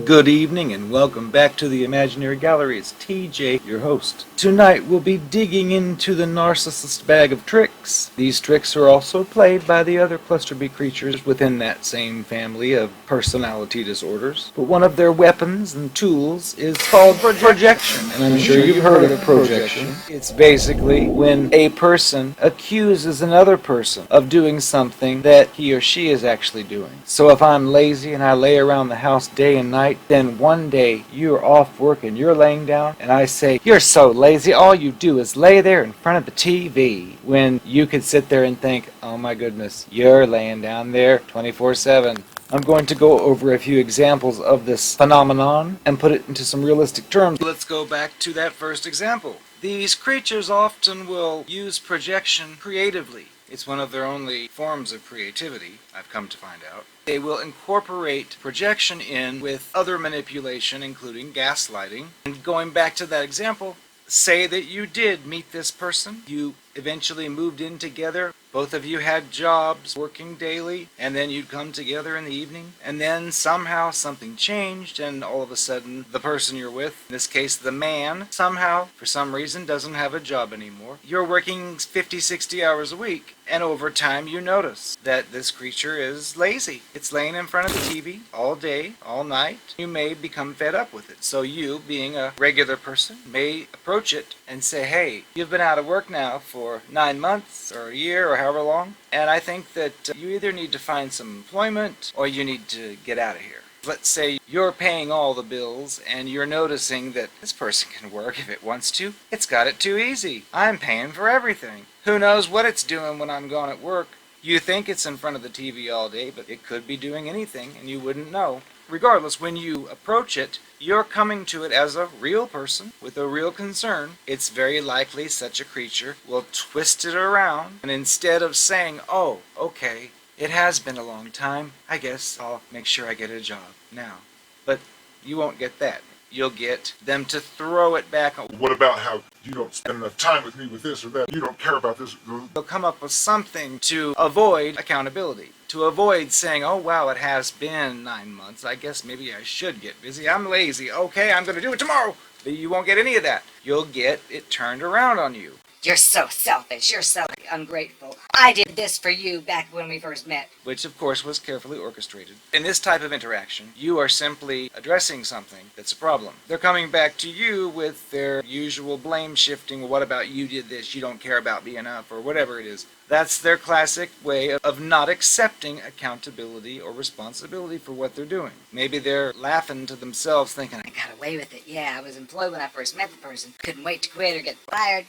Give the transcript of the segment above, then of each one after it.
Good evening and welcome back to the Imaginary Gallery. It's TJ, your host. Tonight we'll be digging into the Narcissist bag of tricks. These tricks are also played by the other cluster B creatures within that same family of personality disorders. But one of their weapons and tools is called projection. And I'm sure you've heard of projection. It's basically when a person accuses another person of doing something that he or she is actually doing. So if I'm lazy and I lay around the house day and night, then one day you're off work and you're laying down and I say, "You're so lazy, all you do is lay there in front of the TV." When you could sit there and think, "Oh my goodness, you're laying down there 24/7. I'm going to go over a few examples of this phenomenon and put it into some realistic terms. Let's go back to that first example. These creatures often will use projection creatively. It's one of their only forms of creativity, I've come to find out. They will incorporate projection in with other manipulation, including gaslighting. And going back to that example, say that you did meet this person, you eventually moved in together, both of you had jobs working daily, and then you'd come together in the evening, and then somehow something changed, and all of a sudden the person you're with, in this case the man, somehow, for some reason, doesn't have a job anymore. You're working 50, 60 hours a week, and over time you notice that this creature is lazy. It's laying in front of the TV all day, all night. You may become fed up with it. So you, being a regular person, may approach it and say, "Hey, you've been out of work now for 9 months or a year or however long, and I think that you either need to find some employment or you need to get out of here." Let's say you're paying all the bills and you're noticing that this person can work if it wants to. It's got it too easy. I'm paying for everything. Who knows what it's doing when I'm gone at work? You think it's in front of the TV all day, but it could be doing anything and you wouldn't know. Regardless, when you approach it, you're coming to it as a real person with a real concern. It's very likely such a creature will twist it around, and instead of saying, "Oh, okay, it has been a long time, I guess I'll make sure I get a job now." But you won't get that. You'll get them to throw it back on. What about how you don't spend enough time with me with this or that? You don't care about this. They'll come up with something to avoid accountability, to avoid saying, "Oh wow, it has been 9 months. I guess maybe I should get busy. I'm lazy. Okay, I'm going to do it tomorrow." But you won't get any of that. You'll get it turned around on you. "You're so selfish. You're so ungrateful. I did this for you back when we first met." Which, of course, was carefully orchestrated. In this type of interaction, you are simply addressing something that's a problem. They're coming back to you with their usual blame shifting. "Well, what about you did this? You don't care about me enough," or whatever it is. That's their classic way of not accepting accountability or responsibility for what they're doing. Maybe they're laughing to themselves thinking, "I got away with it. Yeah, I was employed when I first met the person. Couldn't wait to quit or get fired.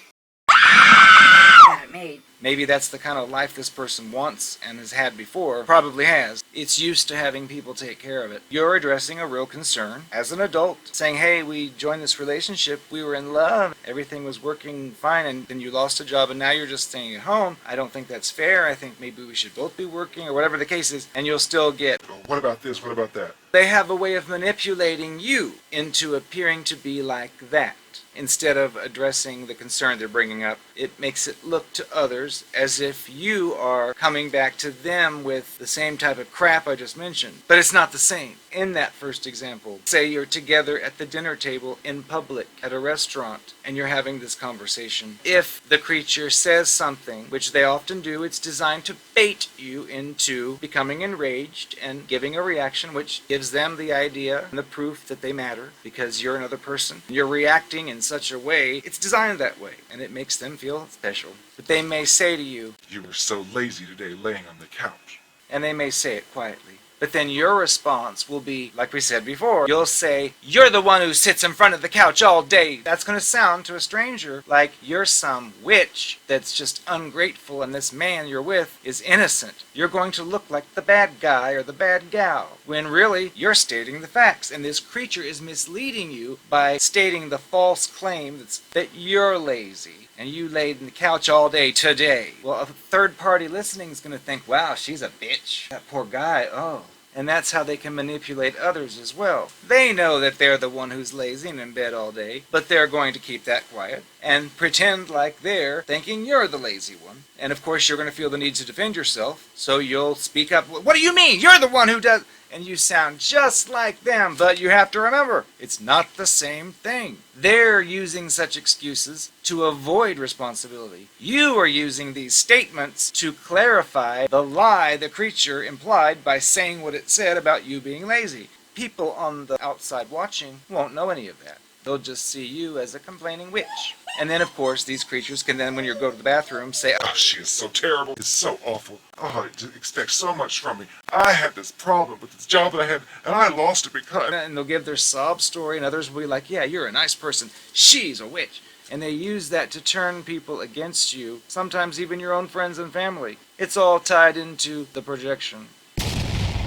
Got it made." Maybe that's the kind of life this person wants and has had before, probably has. It's used to having people take care of it. You're addressing a real concern as an adult, saying, "Hey, we joined this relationship, we were in love, everything was working fine, and then you lost a job and now you're just staying at home. I don't think that's fair. I think maybe we should both be working," or whatever the case is, and you'll still get, What about this? What about that? They have a way of manipulating you into appearing to be like that. Instead of addressing the concern they're bringing up, it makes it look to others as if you are coming back to them with the same type of crap I just mentioned. But it's not the same. In that first example, say you're together at the dinner table in public at a restaurant and you're having this conversation. If the creature says something, which they often do, it's designed to bait you into becoming enraged and giving a reaction which gives them the idea and the proof that they matter because you're another person. You're reacting in such a way, it's designed that way, and it makes them feel special. But they may say to you, "You were so lazy today laying on the couch." and they may say it quietly. But then your response will be, like we said before, you'll say, "You're the one who sits in front of the couch all day." That's going to sound to a stranger like you're some witch that's just ungrateful and this man you're with is innocent. You're going to look like the bad guy or the bad gal, when really you're stating the facts. And this creature is misleading you by stating the false claim that you're lazy and you laid on the couch all day today. Well, a third party listening is going to think, "Wow, she's a bitch. That poor guy, oh, And that's how they can manipulate others as well. They know that they're the one who's lazy and in bed all day, but they're going to keep that quiet and pretend like they're thinking you're the lazy one. And of course you're going to feel the need to defend yourself, so you'll speak up. What do you mean? You're the one who does... And you sound just like them, but you have to remember, it's not the same thing. They're using such excuses to avoid responsibility. You are using these statements to clarify the lie the creature implied by saying what it said about you being lazy. People on the outside watching won't know any of that. They'll just see you as a complaining witch. And then, of course, these creatures can then, when you go to the bathroom, say, Oh, she is so terrible. It's so awful. Oh, it expects so much from me. I had this problem with this job that I had, and I lost it because... And they'll give their sob story, and others will be like, yeah, you're a nice person. She's a witch. And they use that to turn people against you, sometimes even your own friends and family. It's all tied into the projection.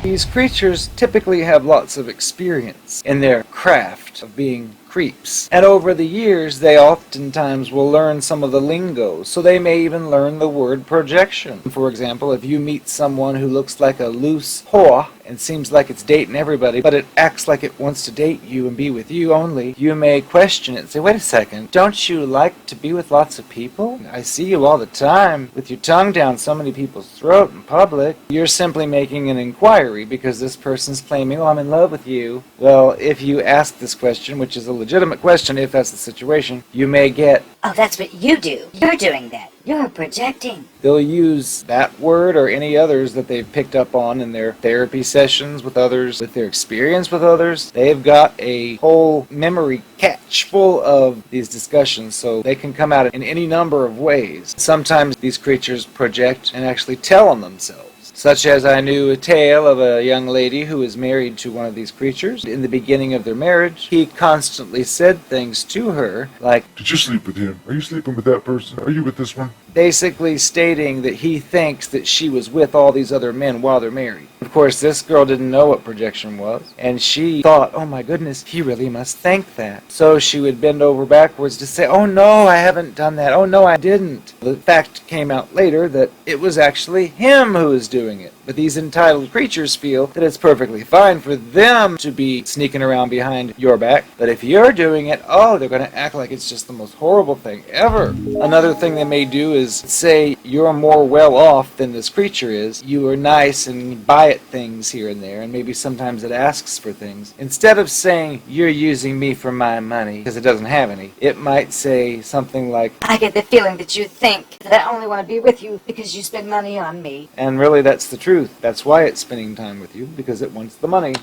These creatures typically have lots of experience in their craft of being creeps. And over the years, they oftentimes will learn some of the lingo, so they may even learn the word projection. For example, if you meet someone who looks like a loose whore and seems like it's dating everybody, but it acts like it wants to date you and be with you only, you may question it and say, wait a second, don't you like to be with lots of people? I see you all the time with your tongue down so many people's throat in public. You're simply making an inquiry because this person's claiming, oh, I'm in love with you. Well, if you ask this question, which is a legitimate question if that's the situation, you may get, Oh, that's what you do. You're doing that. You're projecting. They'll use that word or any others that they've picked up on in their therapy sessions with others, with their experience with others. They've got a whole memory catch full of these discussions, so they can come out in any number of ways. Sometimes these creatures project and actually tell on themselves. Such as I knew a tale of a young lady who was married to one of these creatures. In the beginning of their marriage, he constantly said things to her like, Did you sleep with him? Are you sleeping with that person? Are you with this one? basically stating that he thinks that she was with all these other men while they're married. Of course, this girl didn't know what projection was, and she thought, oh my goodness, he really must think that. So she would bend over backwards to say, oh no, I haven't done that. Oh no, I didn't. The fact came out later that it was actually him who was doing it. But these entitled creatures feel that it's perfectly fine for them to be sneaking around behind your back. But if you're doing it, oh, they're going to act like it's just the most horrible thing ever. Another thing they may do is say you're more well off than this creature is. You are nice and buy it things here and there, and maybe sometimes it asks for things. Instead of saying you're using me for my money, because it doesn't have any, it might say something like, I get the feeling that you think that I only want to be with you because you spend money on me. and really that's the truth. That's why it's spending time with you, because it wants the money.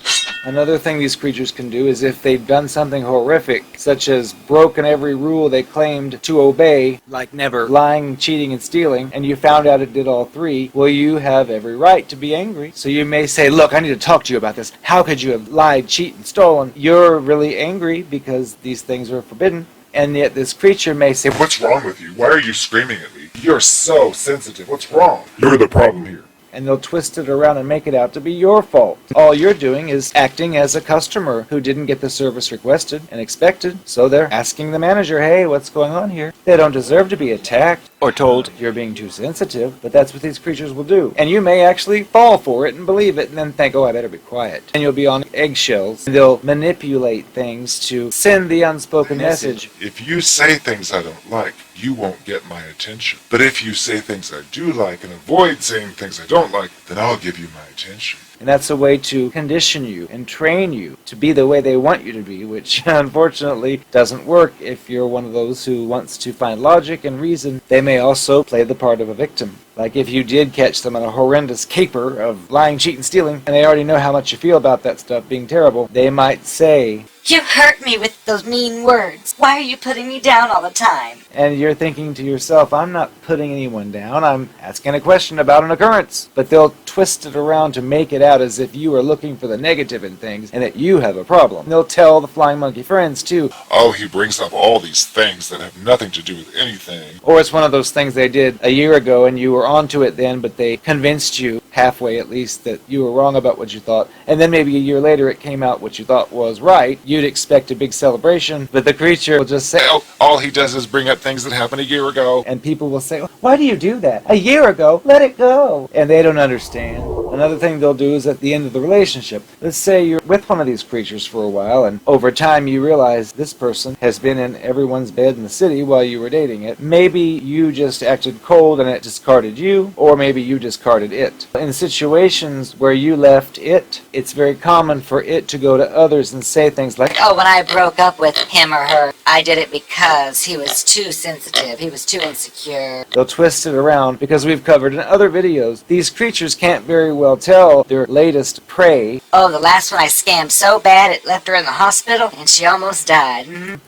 Another thing these creatures can do is if they've done something horrific, such as broken every rule they claimed to obey, like never lying, cheating, and stealing, and you found out it did all three, well, you have every right to be angry. So you may say, look, I need to talk to you about this. How could you have lied, cheated, and stolen? You're really angry because these things are forbidden. And yet this creature may say, What's wrong with you? Why are you screaming at me? You're so sensitive. What's wrong? You're the problem here. and they'll twist it around and make it out to be your fault. All you're doing is acting as a customer who didn't get the service requested and expected, so they're asking the manager, hey, what's going on here? They don't deserve to be attacked or told you're being too sensitive, but that's what these creatures will do. And you may actually fall for it and believe it and then think, oh, I better be quiet. And you'll be on eggshells. And they'll manipulate things to send the unspoken message. If you say things I don't like, you won't get my attention. But if you say things I do like and avoid saying things I don't like, then I'll give you my attention. And that's a way to condition you and train you to be the way they want you to be, which unfortunately doesn't work if you're one of those who wants to find logic and reason. They may also play the part of a victim. Like if you did catch them on a horrendous caper of lying, cheating, stealing, and they already know how much you feel about that stuff being terrible, they might say, "You hurt me with those mean words. Why are you putting me down all the time?" and you're thinking to yourself, I'm not putting anyone down, I'm asking a question about an occurrence. But they'll twist it around to make it out as if you are looking for the negative in things and that you have a problem. And they'll tell the flying monkey friends too. Oh, he brings up all these things that have nothing to do with anything. Or it's one of those things they did a year ago and you were onto it then, but they convinced you, halfway at least, that you were wrong about what you thought. And then maybe a year later it came out what you thought was right. You'd expect a big celebration, but the creature will just say, Oh, all he does is bring up things that happened a year ago. and people will say, why do you do that? A year ago, let it go. And they don't understand. Another thing they'll do is at the end of the relationship. Let's say you're with one of these creatures for a while, and over time you realize this person has been in everyone's bed in the city while you were dating it. Maybe you just acted cold and it discarded you, or maybe you discarded it. In situations where you left it, it's very common for it to go to others and say things like, Oh, when I broke up with him or her, I did it because he was too sensitive, he was too insecure. they'll twist it around because we've covered in other videos. These creatures can't very well tell their latest prey. Oh, the last one I scammed so bad it left her in the hospital and she almost died.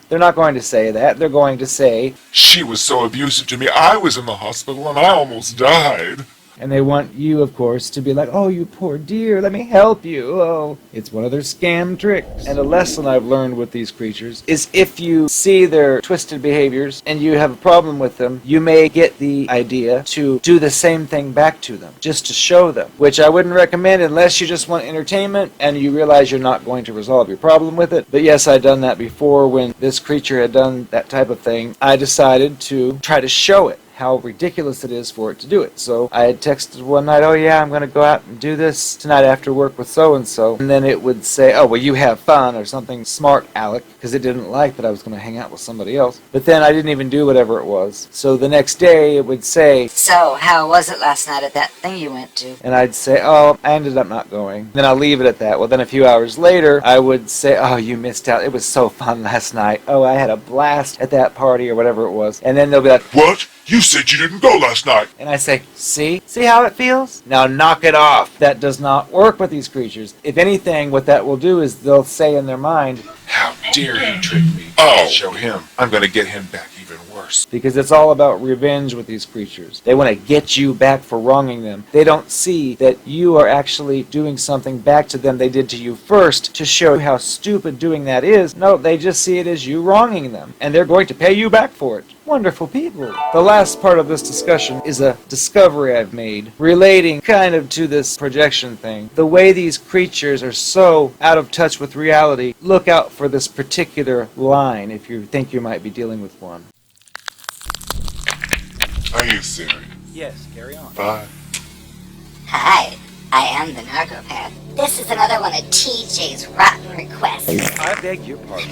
They're not going to say that. They're going to say, She was so abusive to me, I was in the hospital and I almost died. and they want you, of course, to be like, oh, you poor dear, let me help you. Oh, it's one of their scam tricks. And a lesson I've learned with these creatures is if you see their twisted behaviors and you have a problem with them, you may get the idea to do the same thing back to them, just to show them, which I wouldn't recommend unless you just want entertainment and you realize you're not going to resolve your problem with it. But yes, I'd done that before. When this creature had done that type of thing, I decided to try to show it how ridiculous it is for it to do it. So I had texted one night, oh yeah, I'm going to go out and do this tonight after work with so-and-so. And then it would say, oh, well, you have fun, or something smart, Alec, because it didn't like that I was going to hang out with somebody else. But then I didn't even do whatever it was. So the next day it would say, So, how was it last night at that thing you went to? and I'd say, oh, I ended up not going. Then I'll leave it at that. Well, then a few hours later, I would say, oh, you missed out. It was so fun last night. Oh, I had a blast at that party, or whatever it was. And then they'll be like, What? You said you didn't go last night. and I say, see how it feels? Now knock it off. That does not work with these creatures. If anything, what that will do is they'll say in their mind, How dare you trick me? I'll show him. I'm going to get him back even worse. because it's all about revenge with these creatures. They want to get you back for wronging them. They don't see that you are actually doing something back to them they did to you first to show how stupid doing that is. No, they just see it as you wronging them, and they're going to pay you back for it. Wonderful people. The last part of this discussion is a discovery I've made relating kind of to this projection thing. The way these creatures are so out of touch with reality, look out for this particular line if you think you might be dealing with one. Are you serious? Yes, carry on. Bye. Hi, I am the Narcopath. This is another one of TJ's rotten requests. I beg your pardon.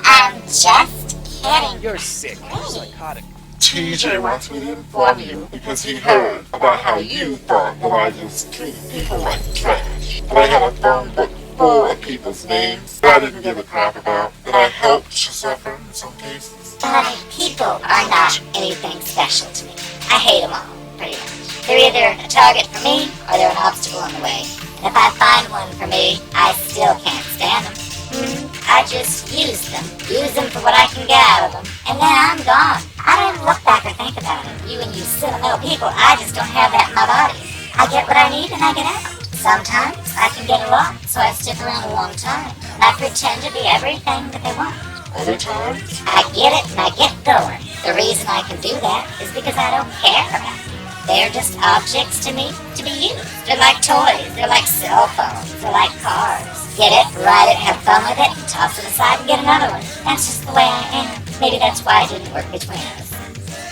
I'm just kidding. You're sick. You're psychotic. TJ wants me to inform you because he heard about how you thought that I just treated people like trash. That I had a phone book full of people's names that I didn't give a crap about. That I helped you suffer in some cases. Honey, people are not anything special to me. I hate them all, pretty much. They're either a target for me or they're an obstacle on the way. And if I find one for me, I still can't stand them. I just use them for what I can get out of them, and then I'm gone. I don't even look back or think about it. You and you sentimental people, I just don't have that in my body. I get what I need and I get out. Sometimes I can get a lot, so I stick around a long time. And I pretend to be everything that they want. Other times, I get it and I get going. The reason I can do that is because I don't care about them. They're just objects to me to be used. They're like toys. They're like cell phones. They're like cars. Get it, ride it, have fun with it, and toss it aside and get another one. That's just the way I am. Maybe that's why it didn't work between us.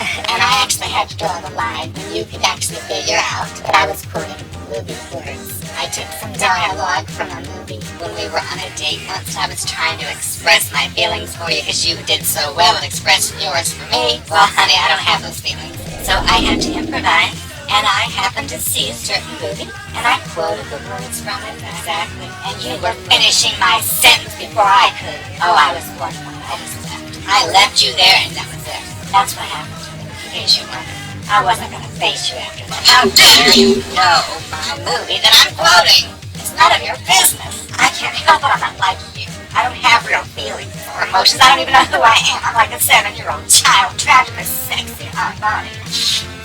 And I actually had to draw the line when you could actually figure out that I was quoting movie words. I took some dialogue from a movie when we were on a date once and I was trying to express my feelings for you because you did so well at expressing yours for me. Well, honey, I don't have those feelings. So I had to improvise, and I happened to see a certain movie, and I quoted the words from it exactly. And you were finishing my sentence before I could. Oh, I was mortified. I just left. I left you there, and that was it. That's what happened to me, in case you wondered. I wasn't going to face you after that. How dare you know my movie that I'm quoting? It's none of your business. I can't help it. I'm not like you. I don't have real feelings or emotions. I don't even know who I am. I'm like a 7-year-old child trapped in a sexy hot body.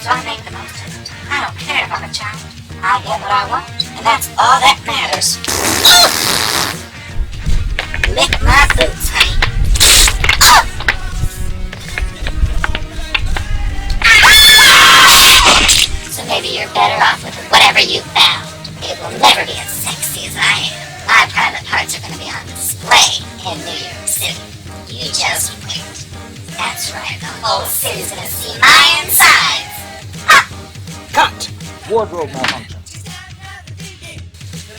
So I make the most of it. I don't care if I'm a child. I get what I want, and that's all that matters. Lick my boots, honey. So maybe you're better off with whatever you found. It will never be as sexy as I am. My private parts are going to be on display in New York City. You just wait. That's right, the whole city's going to see my insides. Cut! Wardrobe malfunction.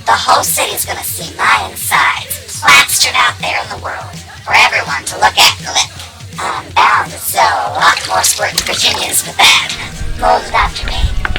The whole city's gonna see my insides plastered out there in the world for everyone to look at and lick. I'm bound to sell a lot more squirt Virginians with that. Molded after me.